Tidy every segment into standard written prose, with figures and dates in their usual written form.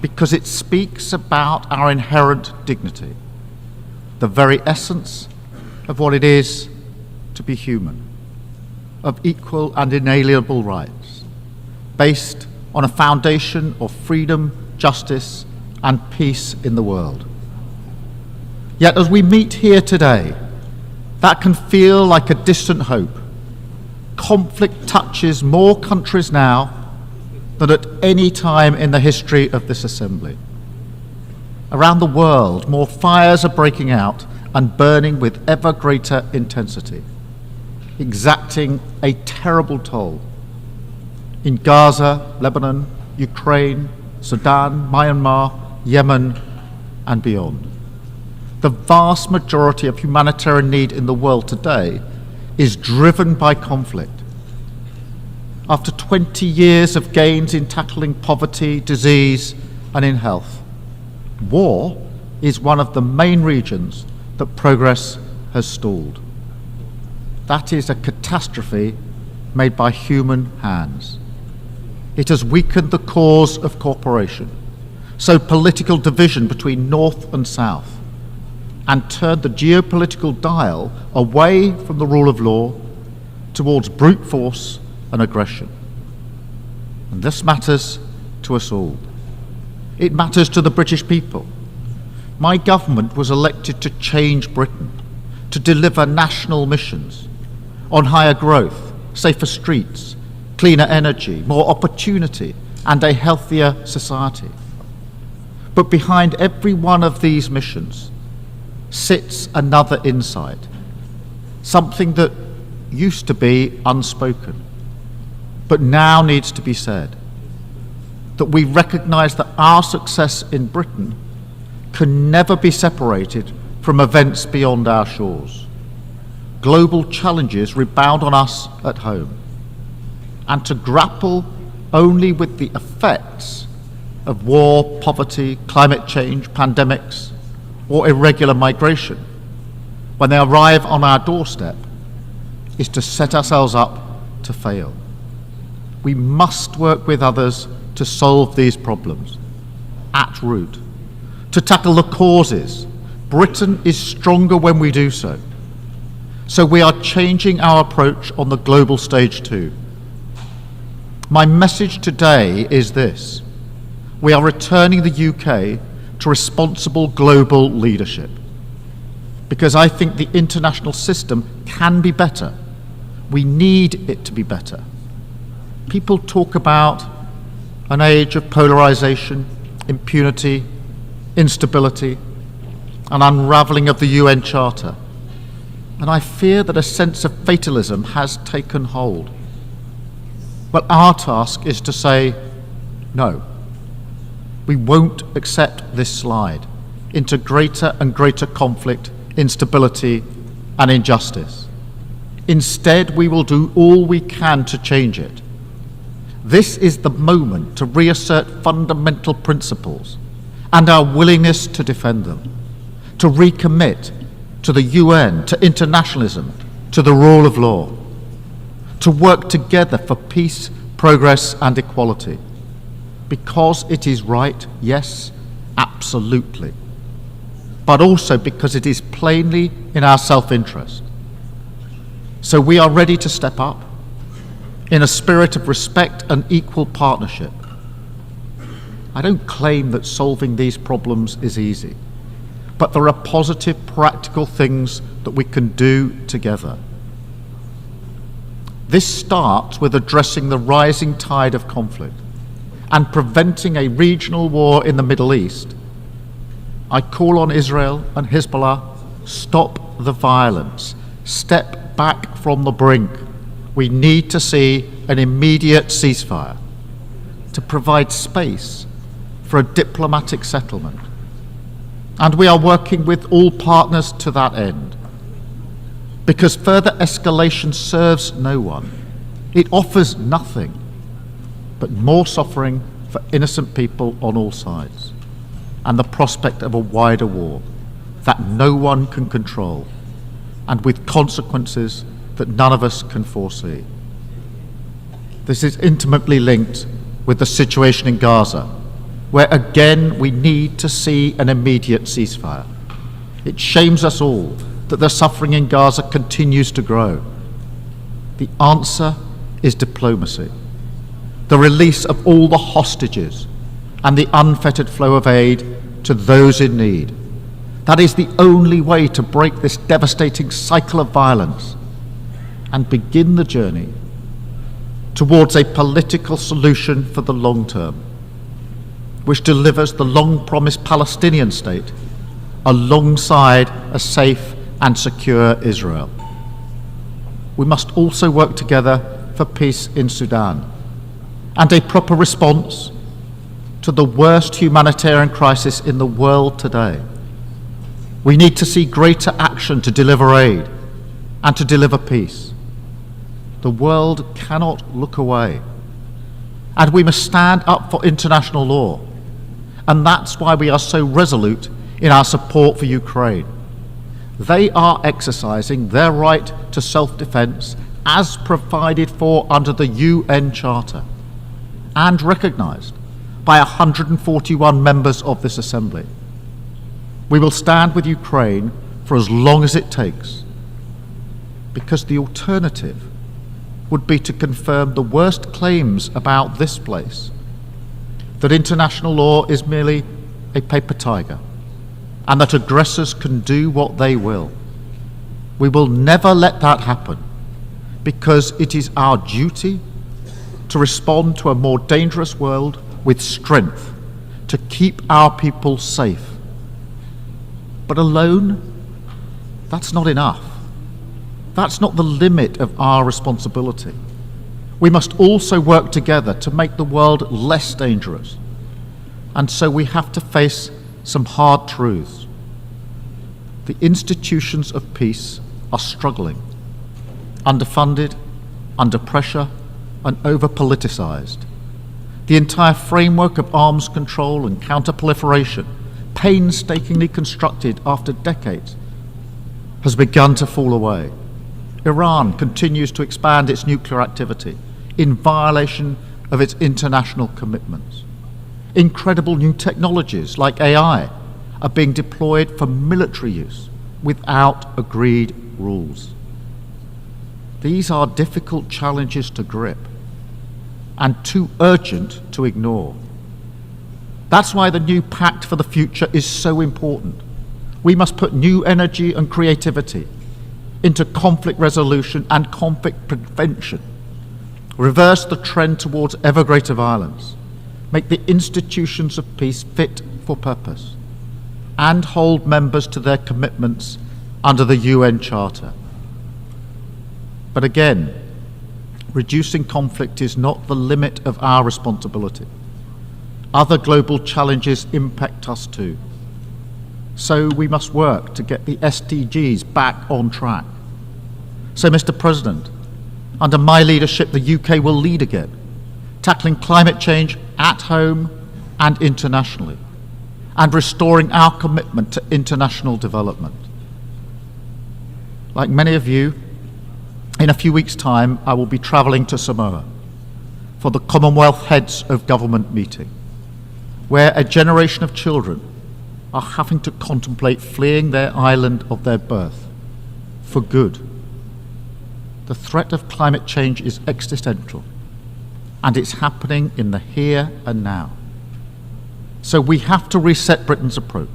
because it speaks about our inherent dignity, the very essence of what it is to be human, of equal and inalienable rights, based on a foundation of freedom, justice, and peace in the world. Yet as we meet here today, that can feel like a distant hope. Conflict touches more countries now than at any time in the history of this assembly. Around the world, more fires are breaking out and burning with ever greater intensity, exacting a terrible toll in Gaza, Lebanon, Ukraine, Sudan, Myanmar, Yemen, and beyond. The vast majority of humanitarian need in the world today is driven by conflict. After 20 years of gains in tackling poverty, disease, and in health, war is one of the main regions that progress has stalled. That is a catastrophe made by human hands. It has weakened the cause of cooperation, sowed political division between North and South, and turned the geopolitical dial away from the rule of law towards brute force and aggression. And this matters to us all. It matters to the British people. My government was elected to change Britain, to deliver national missions on higher growth, safer streets, cleaner energy, more opportunity, and a healthier society. But behind every one of these missions sits another insight, something that used to be unspoken, but now needs to be said, that we recognise that our success in Britain can never be separated from events beyond our shores. Global challenges rebound on us at home, and to grapple only with the effects of war, poverty, climate change, pandemics, or irregular migration when they arrive on our doorstep is to set ourselves up to fail. We must work with others to solve these problems at root, to tackle the causes. Britain is stronger when we do so. So we are changing our approach on the global stage too. My message today is this: we are returning the UK to responsible global leadership, because I think the international system can be better. We need it to be better. People talk about an age of polarization, impunity, instability, and unraveling of the UN Charter. And I fear that a sense of fatalism has taken hold. But our task is to say, no, we won't accept this slide into greater and greater conflict, instability, and injustice. Instead, we will do all we can to change it. This is the moment to reassert fundamental principles and our willingness to defend them, to recommit to the UN, to internationalism, to the rule of law, to work together for peace, progress, and equality. Because it is right, yes, absolutely, but also because it is plainly in our self-interest. So we are ready to step up in a spirit of respect and equal partnership. I don't claim that solving these problems is easy, but there are positive, practical things that we can do together. This starts with addressing the rising tide of conflict and preventing a regional war in the Middle East. I call on Israel and Hezbollah: stop the violence, step back from the brink. We need to see an immediate ceasefire to provide space for a diplomatic settlement. And we are working with all partners to that end, because further escalation serves no one. It offers nothing but more suffering for innocent people on all sides, and the prospect of a wider war that no one can control, and with consequences that none of us can foresee. This is intimately linked with the situation in Gaza, where again we need to see an immediate ceasefire. It shames us all that the suffering in Gaza continues to grow. The answer is diplomacy, the release of all the hostages and the unfettered flow of aid to those in need. That is the only way to break this devastating cycle of violence and begin the journey towards a political solution for the long term, which delivers the long-promised Palestinian state alongside a safe and secure Israel. We must also work together for peace in Sudan and a proper response to the worst humanitarian crisis in the world today. We need to see greater action to deliver aid and to deliver peace. The world cannot look away, and we must stand up for international law, and that's why we are so resolute in our support for Ukraine. They are exercising their right to self-defense as provided for under the UN Charter and recognized by 141 members of this Assembly. We will stand with Ukraine for as long as it takes, because the alternative would be to confirm the worst claims about this place, that international law is merely a paper tiger and that aggressors can do what they will. We will never let that happen, because it is our duty to respond to a more dangerous world with strength, to keep our people safe. But alone, that's not enough. That's not the limit of our responsibility. We must also work together to make the world less dangerous. And so we have to face some hard truths. The institutions of peace are struggling, underfunded, under pressure, and over-politicized. The entire framework of arms control and counter-proliferation, painstakingly constructed after decades, has begun to fall away. Iran continues to expand its nuclear activity in violation of its international commitments. Incredible new technologies like AI are being deployed for military use without agreed rules. These are difficult challenges to grip and too urgent to ignore. That's why the new pact for the future is so important. We must put new energy and creativity into conflict resolution and conflict prevention, reverse the trend towards ever greater violence, make the institutions of peace fit for purpose, and hold members to their commitments under the UN Charter. But again, reducing conflict is not the limit of our responsibility. Other global challenges impact us too. So we must work to get the SDGs back on track. So, Mr. President, under my leadership, the UK will lead again, tackling climate change at home and internationally, and restoring our commitment to international development. Like many of you, in a few weeks' time, I will be travelling to Samoa for the Commonwealth Heads of Government meeting, where a generation of children are having to contemplate fleeing their island of their birth for good. The threat of climate change is existential, and it's happening in the here and now. So we have to reset Britain's approach.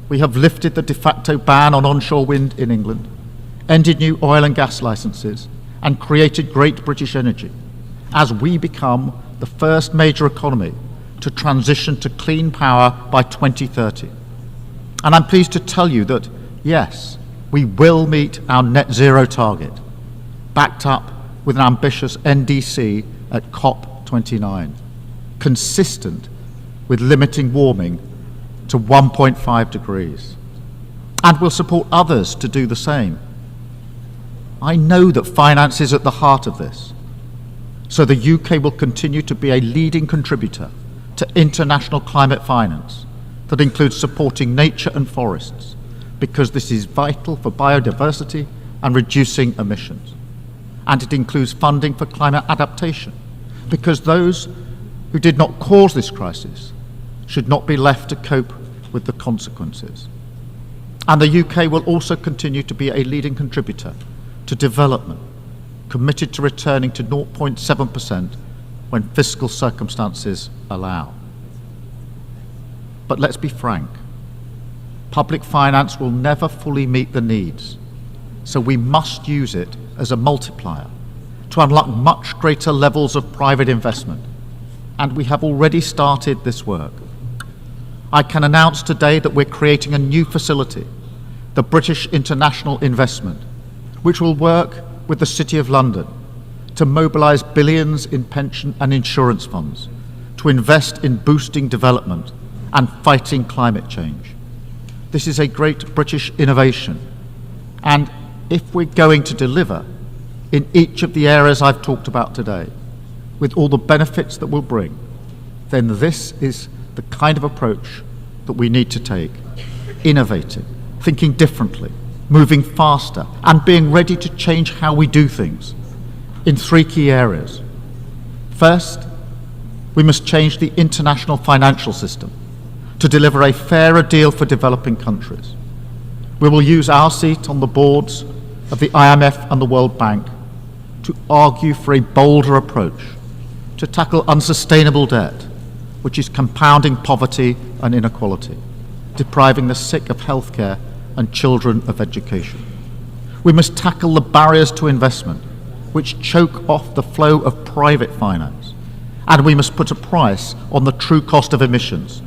We have lifted the de facto ban on onshore wind in England, ended new oil and gas licenses, and created Great British Energy as we become the first major economy to transition to clean power by 2030. And I'm pleased to tell you that, yes, we will meet our net zero target, backed up with an ambitious NDC at COP29, consistent with limiting warming to 1.5 degrees. And we'll support others to do the same. I know that finance is at the heart of this, so the UK will continue to be a leading contributor to international climate finance that includes supporting nature and forests, because this is vital for biodiversity and reducing emissions. And it includes funding for climate adaptation, because those who did not cause this crisis should not be left to cope with the consequences. And the UK will also continue to be a leading contributor to development, committed to returning to 0.7% when fiscal circumstances allow. But let's be frank, public finance will never fully meet the needs, so we must use it as a multiplier to unlock much greater levels of private investment, and we have already started this work. I can announce today that we're creating a new facility, the British International Investment, which will work with the City of London to mobilise billions in pension and insurance funds to invest in boosting development and fighting climate change. This is a great British innovation, and if we're going to deliver in each of the areas I've talked about today, with all the benefits that we'll bring, then this is the kind of approach that we need to take, innovating, thinking differently, moving faster, and being ready to change how we do things in three key areas. First, we must change the international financial system to deliver a fairer deal for developing countries. We will use our seat on the boards of the IMF and the World Bank to argue for a bolder approach to tackle unsustainable debt, which is compounding poverty and inequality, depriving the sick of healthcare and children of education. We must tackle the barriers to investment, which choke off the flow of private finance, and we must put a price on the true cost of emissions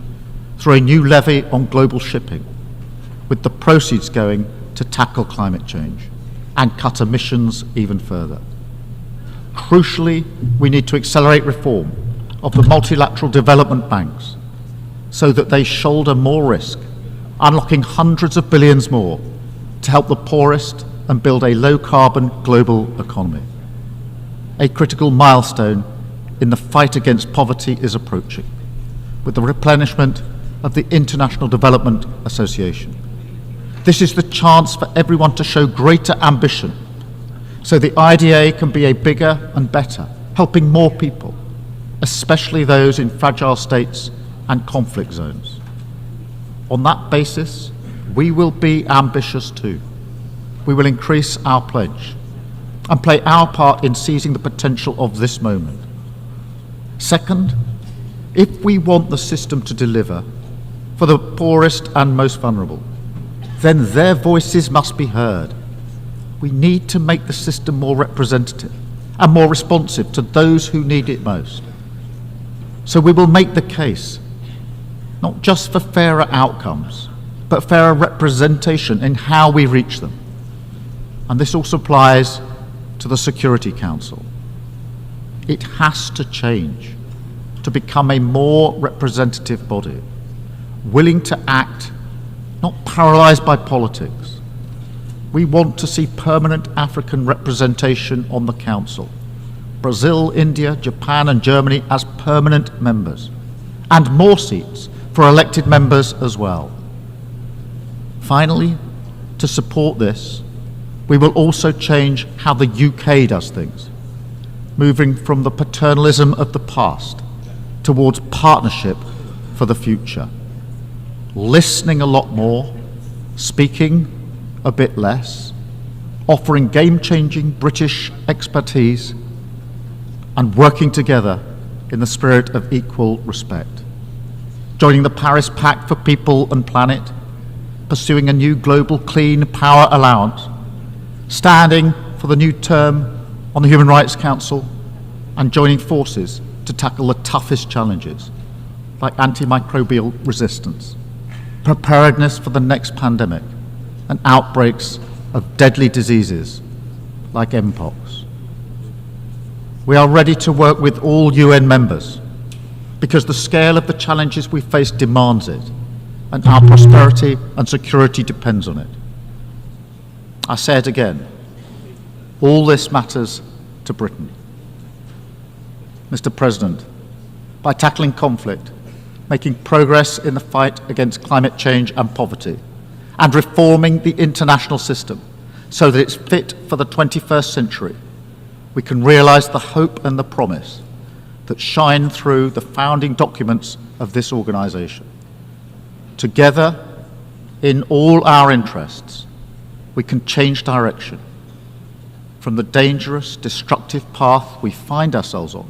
through a new levy on global shipping, with the proceeds going to tackle climate change and cut emissions even further. Crucially, we need to accelerate reform of the multilateral development banks so that they shoulder more risk, unlocking hundreds of billions more to help the poorest and build a low-carbon global economy. A critical milestone in the fight against poverty is approaching, with the replenishment of the International Development Association. This is the chance for everyone to show greater ambition so the IDA can be a bigger and better, helping more people, especially those in fragile states and conflict zones. On that basis, we will be ambitious too. We will increase our pledge and play our part in seizing the potential of this moment. Second, if we want the system to deliver for the poorest and most vulnerable, then their voices must be heard. We need to make the system more representative and more responsive to those who need it most. So we will make the case, not just for fairer outcomes, but fairer representation in how we reach them. And this also applies to the Security Council. It has to change to become a more representative body, willing to act, not paralysed by politics. We want to see permanent African representation on the Council. Brazil, India, Japan and Germany as permanent members, and more seats for elected members as well. Finally, to support this, we will also change how the UK does things, moving from the paternalism of the past towards partnership for the future. Listening a lot more, speaking a bit less, offering game-changing British expertise, and working together in the spirit of equal respect. Joining the Paris Pact for People and Planet, pursuing a new global clean power allowance, standing for the new term on the Human Rights Council, and joining forces to tackle the toughest challenges, like antimicrobial resistance, preparedness for the next pandemic, and outbreaks of deadly diseases like Mpox. We are ready to work with all UN members because the scale of the challenges we face demands it, and our prosperity and security depends on it. I say it again, all this matters to Britain. Mr. President, by tackling conflict, making progress in the fight against climate change and poverty, and reforming the international system so that it's fit for the 21st century, we can realise the hope and the promise that shine through the founding documents of this organisation. Together, in all our interests, we can change direction from the dangerous, destructive path we find ourselves on